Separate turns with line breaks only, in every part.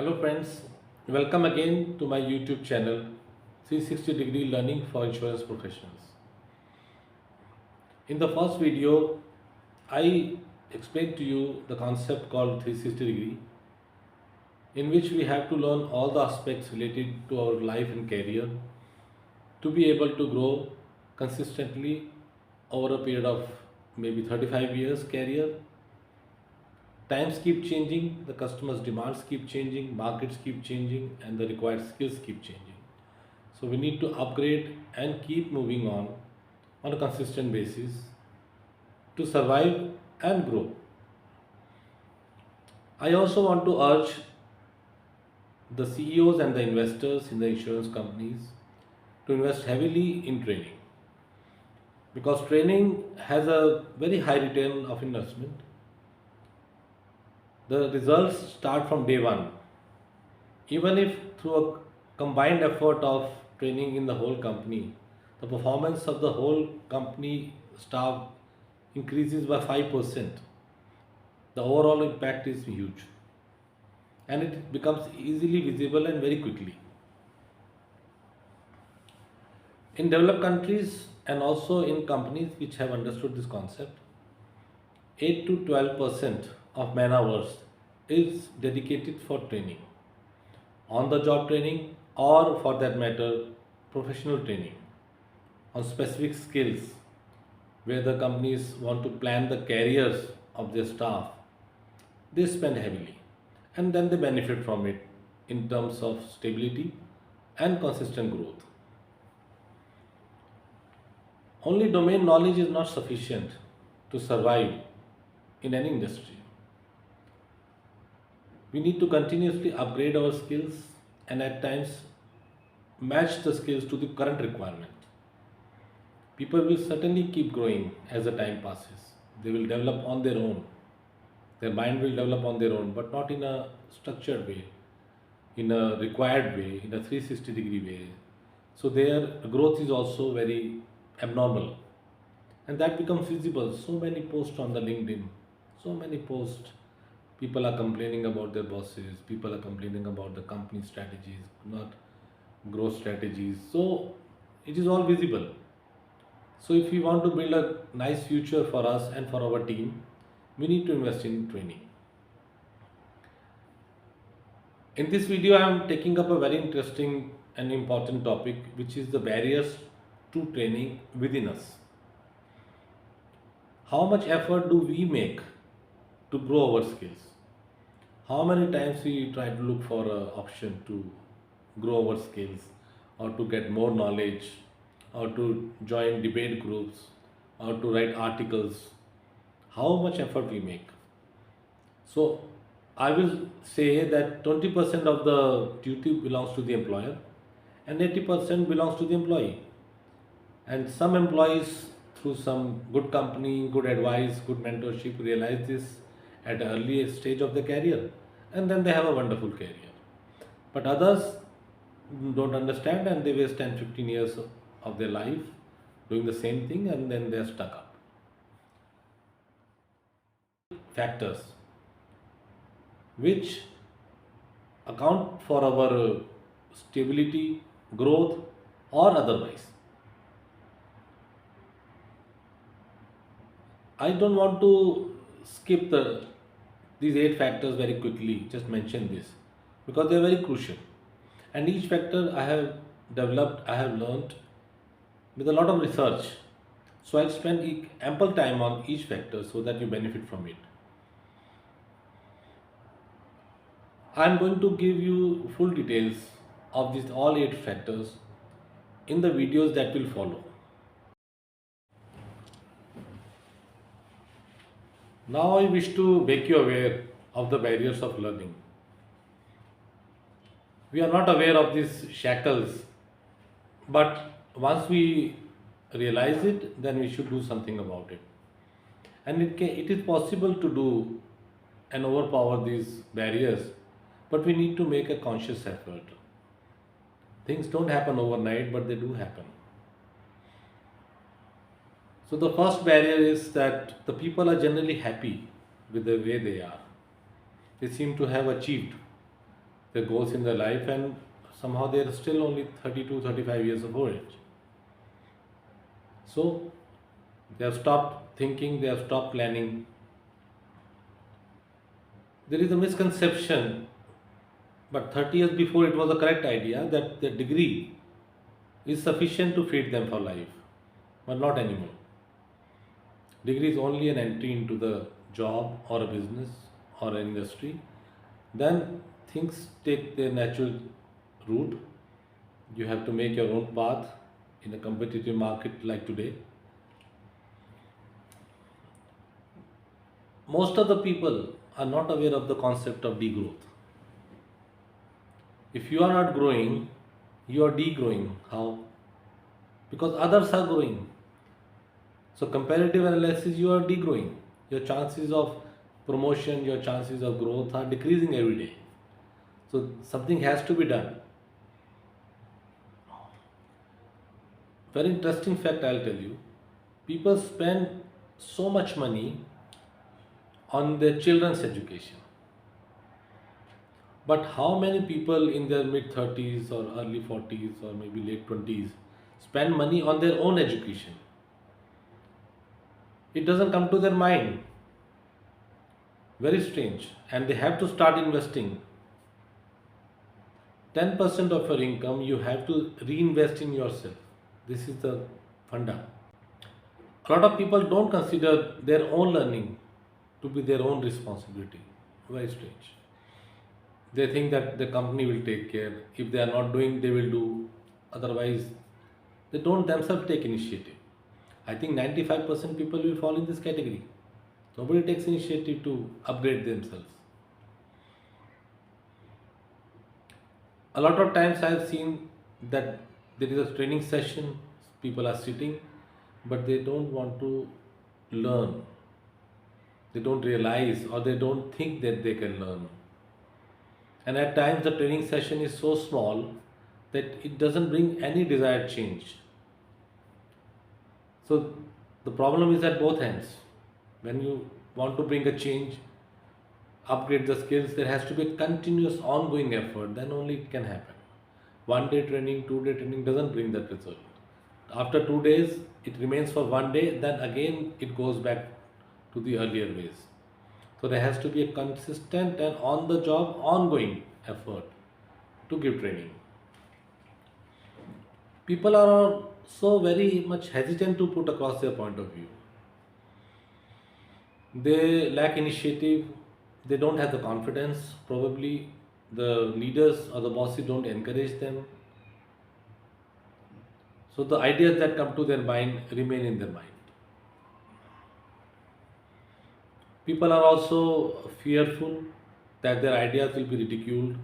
Hello friends, welcome again to my YouTube channel 360 Degree Learning for Insurance Professionals. In the first video, I explained to you the concept called 360 degree, in which we have to learn all the aspects related to our life and career to be able to grow consistently over a period of maybe 35 years career. Times keep changing, the customers' demands keep changing, markets keep changing, and the required skills keep changing. So we need to upgrade and keep moving on a consistent basis to survive and grow. I also want to urge the CEOs and the investors in the insurance companies to invest heavily in training, because training has a very high return of investment. The results start from day one. Even if through a combined effort of training in the whole company, the performance of the whole company staff increases by 5%, the overall impact is huge and it becomes easily visible and very quickly. In developed countries and also in companies which have understood this concept, 8 to 12% of man hours is dedicated for training, on the job training, or for that matter, professional training on specific skills where the companies want to plan the careers of their staff. They spend heavily and then they benefit from it in terms of stability and consistent growth. Only domain knowledge is not sufficient to survive in any industry. We need to continuously upgrade our skills and at times match the skills to the current requirement. People will certainly keep growing as the time passes. They will develop on their own. Their mind will develop on their own, but not in a structured way, in a required way, in a 360-degree way. So their growth is also very abnormal. And that becomes visible. So many posts on the LinkedIn, so many posts. People are complaining about their bosses, people are complaining about the company strategies, not growth strategies. So it is all visible. So if we want to build a nice future for us and for our team, we need to invest in training. In this video, I am taking up a very interesting and important topic, which is the barriers to training within us. How much effort do we make to grow our skills? How many times we try to look for an option to grow our skills, or to get more knowledge, or to join debate groups, or to write articles? How much effort we make? So I will say that 20% of the duty belongs to the employer and 80% belongs to the employee. And some employees, through some good company, good advice, good mentorship, realize this at an early stage of the career, and then they have a wonderful career. But others don't understand and they waste 10 15 years of their life doing the same thing, and then they're stuck up. Factors which account for our stability, growth, or otherwise. I don't want to skip these 8 factors very quickly, just mention this because they are very crucial. And each factor I have developed, I have learned with a lot of research. So I'll spend ample time on each factor so that you benefit from it. I'm going to give you full details of these all 8 factors in the videos that will follow. Now I wish to make you aware of the barriers of learning. We are not aware of these shackles, but once we realize it, then we should do something about it. And it is possible to do and overpower these barriers, but we need to make a conscious effort. Things don't happen overnight, but they do happen. So the first barrier is that the people are generally happy with the way they are. They seem to have achieved their goals in their life, and somehow they are still only 32, 35 years of age. So they have stopped thinking, they have stopped planning. There is a misconception, but 30 years before it was a correct idea that the degree is sufficient to feed them for life, but not anymore. Degree is only an entry into the job or a business or an industry. Then things take their natural route. You have to make your own path in a competitive market like today. Most of the people are not aware of the concept of degrowth. If you are not growing, you are degrowing. How? Because others are growing. So, comparative analysis, you are degrowing. Your chances of promotion, your chances of growth are decreasing every day. So, something has to be done. Very interesting fact I'll tell you. People spend so much money on their children's education. But how many people in their mid 30s or early 40s or maybe late 20s spend money on their own education? It doesn't come to their mind. Very strange. And they have to start investing. 10% of your income you have to reinvest in yourself. This is the funda. A lot of people don't consider their own learning to be their own responsibility. Very strange. They think that the company will take care. If they are not doing, they will do. Otherwise, they don't themselves take initiative. I think 95% people will fall in this category. Nobody takes initiative to upgrade themselves. A lot of times I have seen that there is a training session, people are sitting, but they don't want to learn. They don't realize or they don't think that they can learn. And at times the training session is so small that it doesn't bring any desired change. So the problem is at both ends. When you want to bring a change, upgrade the skills, there has to be a continuous ongoing effort, then only it can happen. 1 day training, 2 day training doesn't bring that result. After 2 days, it remains for 1 day, then again it goes back to the earlier ways. So there has to be a consistent and on the job, ongoing effort to give training. People are so very much hesitant to put across their point of view. They lack initiative, they don't have the confidence, probably the leaders or the bosses don't encourage them. So the ideas that come to their mind remain in their mind. People are also fearful that their ideas will be ridiculed,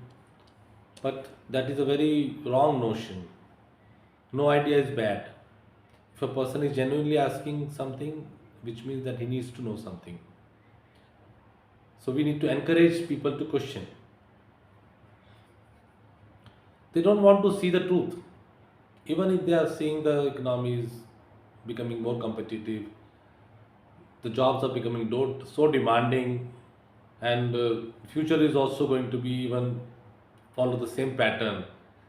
but that is a very wrong notion. No idea is bad. If a person is genuinely asking something, which means that he needs to know something. So we need to encourage people to question. They don't want to see the truth. Even if they are seeing the economy is becoming more competitive, the jobs are becoming so demanding, and future is also going to be even follow the same pattern.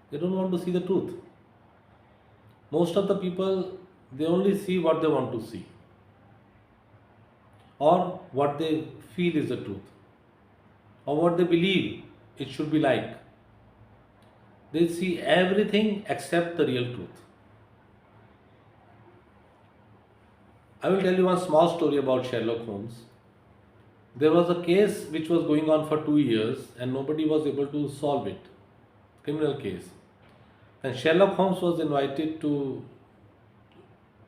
They don't want to see the truth. Most of the people, they only see what they want to see or what they feel is the truth or what they believe it should be like. They see everything except the real truth. I will tell you one small story about Sherlock Holmes. There was a case which was going on for 2 years and nobody was able to solve it. Criminal case. And Sherlock Holmes was invited to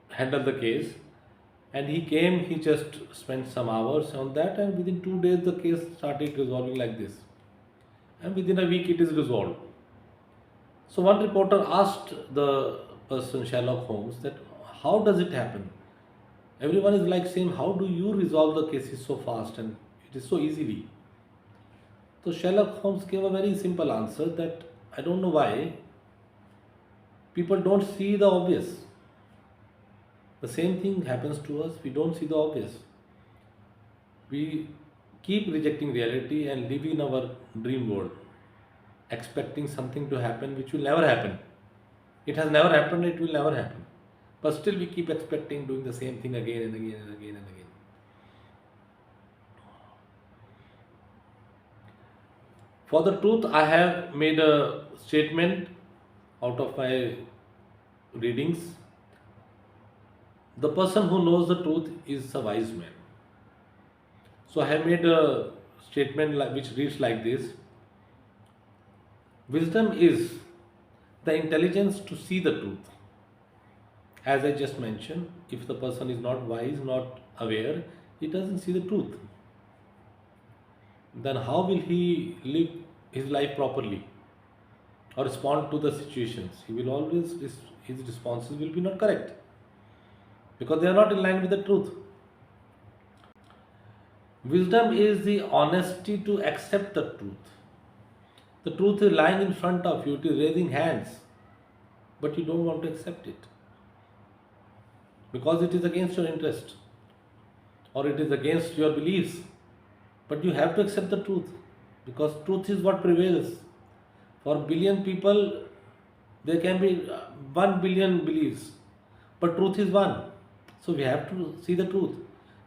handle the case, and he came, he just spent some hours on that, and within 2 days the case started resolving like this. And within a week it is resolved. So one reporter asked the person, Sherlock Holmes, that how does it happen? Everyone is like saying, how do you resolve the cases so fast and it is so easily? So Sherlock Holmes gave a very simple answer that I don't know why people don't see the obvious. The same thing happens to us, we don't see the obvious. We keep rejecting reality and live in our dream world. expecting something to happen which will never happen. It has never happened, it will never happen. But still we keep expecting, doing the same thing again and again and again and again. For the truth, I have made a statement out of my readings. The person who knows the truth is a wise man. So I have made a statement which reads like this: wisdom is the intelligence to see the truth. As I just mentioned, if the person is not wise, not aware, he doesn't see the truth. Then how will he live his life properly or respond to the situations? He will always, his responses will be not correct because they are not in line with the truth. Wisdom is the honesty to accept the truth. The truth is lying in front of you, it is raising hands, but you don't want to accept it because it is against your interest or it is against your beliefs. But you have to accept the truth because truth is what prevails. For a billion people, there can be 1 billion beliefs, but truth is one. So we have to see the truth.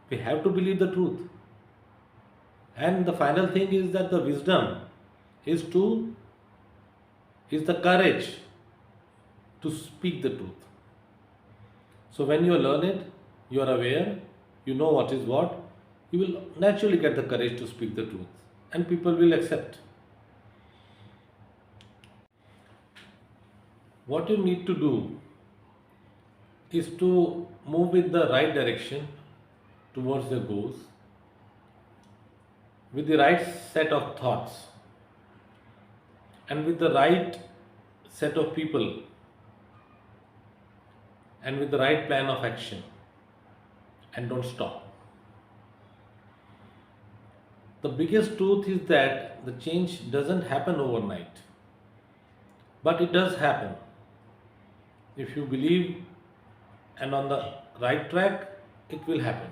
We have to believe the truth. And the final thing is that the wisdom is the courage to speak the truth. So when you learn it, you are aware, you know what is what, you will naturally get the courage to speak the truth and people will accept. What you need to do is to move in the right direction towards your goals with the right set of thoughts and with the right set of people and with the right plan of action, and don't stop. The biggest truth is that the change doesn't happen overnight, but it does happen. If you believe and on the right track, it will happen.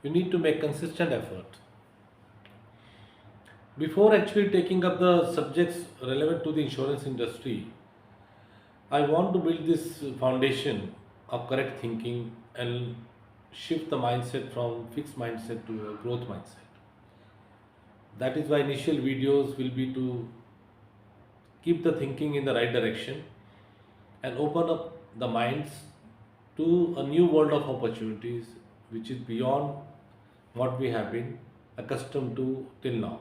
You need to make consistent effort. Before actually taking up the subjects relevant to the insurance industry, I want to build this foundation of correct thinking and shift the mindset from fixed mindset to a growth mindset. That is why initial videos will be to keep the thinking in the right direction and open up the minds to a new world of opportunities which is beyond what we have been accustomed to till now.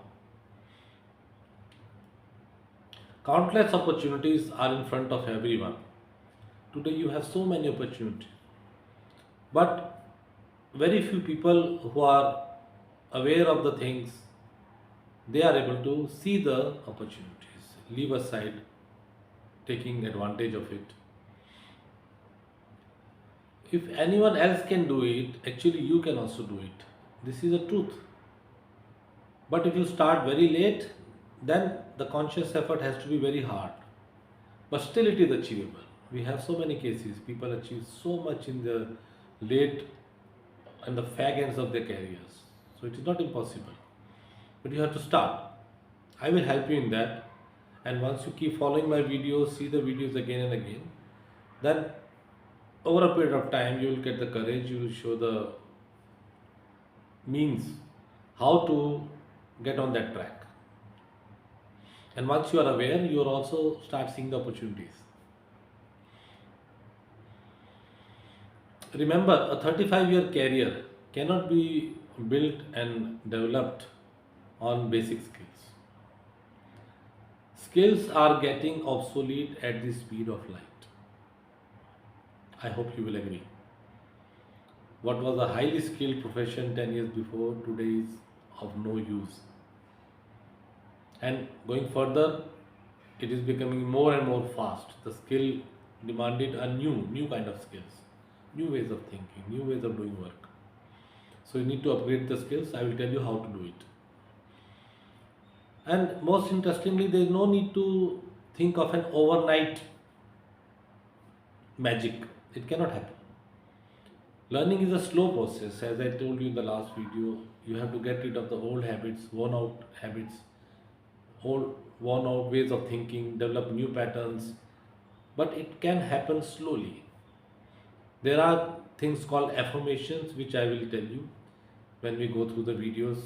Countless opportunities are in front of everyone. Today you have so many opportunities, but very few people who are aware of the things, they are able to see the opportunities, leave aside taking advantage of it. If anyone else can do it, actually you can also do it. This is the truth. But if you start very late, then the conscious effort has to be very hard. But still it is achievable. We have so many cases, people achieve so much in the late and the fag ends of their careers. So it is not impossible. But you have to start. I will help you in that. And once you keep following my videos, see the videos again and again, then over a period of time you will get the courage, you will show the means how to get on that track. And once you are aware, you will also start seeing the opportunities. Remember, a 35-year career cannot be built and developed on basic skills. Skills are getting obsolete at the speed of light. I hope you will agree. What was a highly skilled profession 10 years before, today is of no use. And going further, it is becoming more and more fast. The skill demanded a new kind of skills, new ways of thinking, new ways of doing work. So you need to upgrade the skills. I will tell you how to do it. And most interestingly, there is no need to think of an overnight magic. It cannot happen. Learning is a slow process. As I told you in the last video, you have to get rid of the old habits, worn out habits, old worn out ways of thinking, develop new patterns, but it can happen slowly. There are things called affirmations, which I will tell you when we go through the videos.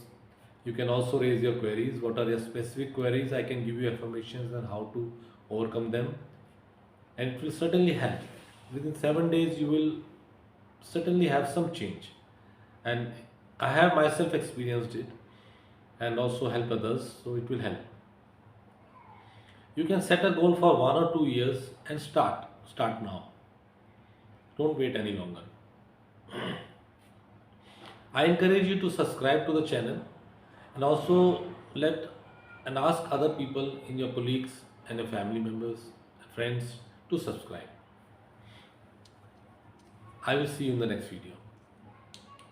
You can also raise your queries. What are your specific queries? I can give you affirmations and how to overcome them, and it will certainly help. Within 7 days, you will certainly have some change. And I have myself experienced it and also help others, so it will help. You can set a goal for 1 or 2 years and start now. Don't wait any longer. I encourage you to subscribe to the channel and also let and ask other people in your colleagues and your family members, friends to subscribe. I will see you in the next video.